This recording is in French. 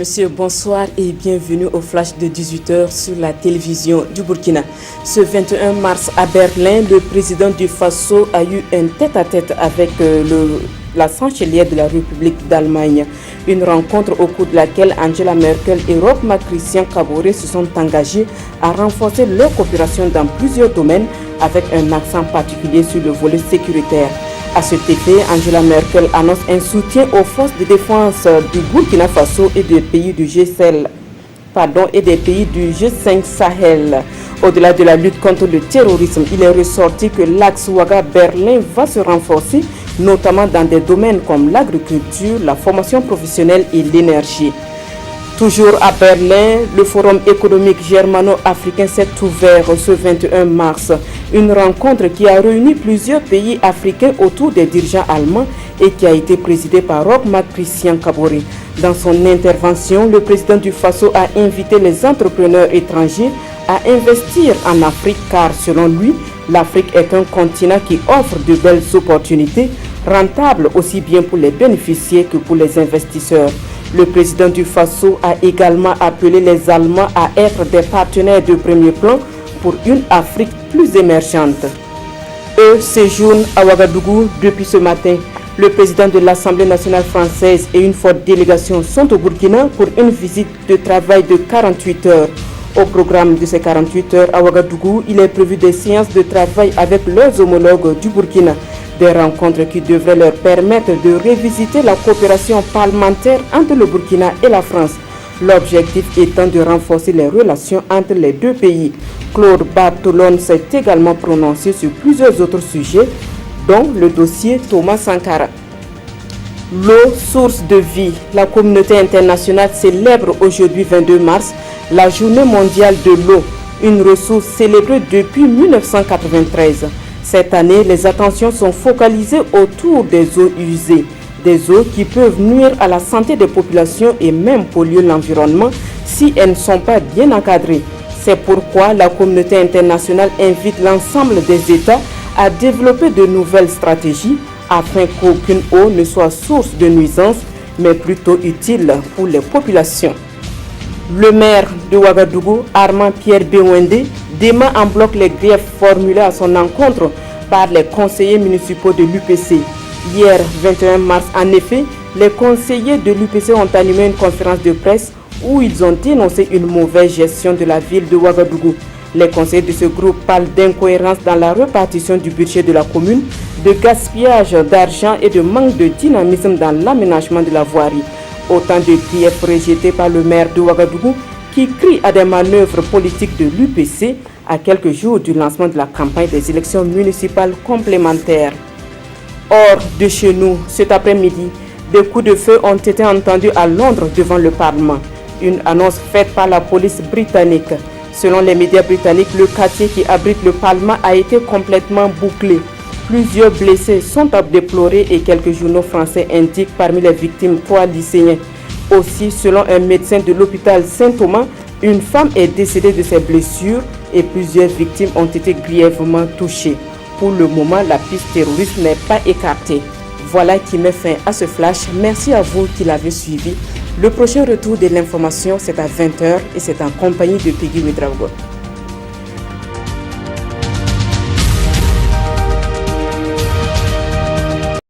messieurs, bonsoir et bienvenue au flash de 18h sur la télévision du Burkina. Ce 21 mars à Berlin, le président du Faso a eu un tête-à-tête avec la chancelière de la République d'Allemagne. Une rencontre au cours de laquelle Angela Merkel et Roch-Marc Christian Kaboré se sont engagés à renforcer leur coopération dans plusieurs domaines avec un accent particulier sur le volet sécuritaire. À cet effet, Angela Merkel annonce un soutien aux forces de défense du Burkina Faso et des pays du G5 Sahel. Au-delà de la lutte contre le terrorisme, il est ressorti que l'axe Ouaga-Berlin va se renforcer, notamment dans des domaines comme l'agriculture, la formation professionnelle et l'énergie. Toujours à Berlin, le Forum économique germano-africain s'est ouvert ce 21 mars. Une rencontre qui a réuni plusieurs pays africains autour des dirigeants allemands et qui a été présidée par Roch-Marc Christian Kaboré. Dans son intervention, le président du Faso a invité les entrepreneurs étrangers à investir en Afrique car, selon lui, l'Afrique est un continent qui offre de belles opportunités, rentables aussi bien pour les bénéficiaires que pour les investisseurs. Le président du Faso a également appelé les Allemands à être des partenaires de premier plan pour une Afrique plus émergente. Eux séjournent à Ouagadougou depuis ce matin. Le président de l'Assemblée nationale française et une forte délégation sont au Burkina pour une visite de travail de 48 heures. Au programme de ces 48 heures à Ouagadougou, il est prévu des séances de travail avec leurs homologues du Burkina. Des rencontres qui devraient leur permettre de revisiter la coopération parlementaire entre le Burkina et la France. L'objectif étant de renforcer les relations entre les deux pays. Claude Bartolone s'est également prononcé sur plusieurs autres sujets, dont le dossier Thomas Sankara. L'eau, source de vie. La communauté internationale célèbre aujourd'hui 22 mars la journée mondiale de l'eau, une ressource célébrée depuis 1993. Cette année, les attentions sont focalisées autour des eaux usées, des eaux qui peuvent nuire à la santé des populations et même polluer l'environnement si elles ne sont pas bien encadrées. C'est pourquoi la communauté internationale invite l'ensemble des États à développer de nouvelles stratégies afin qu'aucune eau ne soit source de nuisance, mais plutôt utile pour les populations. Le maire de Ouagadougou, Armand Pierre Bewende, dément en bloc les griefs formulés à son encontre par les conseillers municipaux de l'UPC. Hier, 21 mars, en effet, les conseillers de l'UPC ont animé une conférence de presse où ils ont dénoncé une mauvaise gestion de la ville de Ouagadougou. Les conseillers de ce groupe parlent d'incohérence dans la répartition du budget de la commune, de gaspillage d'argent et de manque de dynamisme dans l'aménagement de la voirie. Autant de griefs rejetés par le maire de Ouagadougou qui crie à des manœuvres politiques de l'UPC à quelques jours du lancement de la campagne des élections municipales complémentaires. Hors de chez nous, cet après-midi, des coups de feu ont été entendus à Londres devant le Parlement. Une annonce faite par la police britannique. Selon les médias britanniques, le quartier qui abrite le Parlement a été complètement bouclé. Plusieurs blessés sont à déplorer et quelques journaux français indiquent parmi les victimes 3 lycéens. Aussi, selon un médecin de l'hôpital Saint-Thomas, une femme est décédée de ses blessures et plusieurs victimes ont été grièvement touchées. Pour le moment, la piste terroriste n'est pas écartée. Voilà qui met fin à ce flash. Merci à vous qui l'avez suivi. Le prochain retour de l'information, c'est à 20h et c'est en compagnie de Peggy Ouedraogo.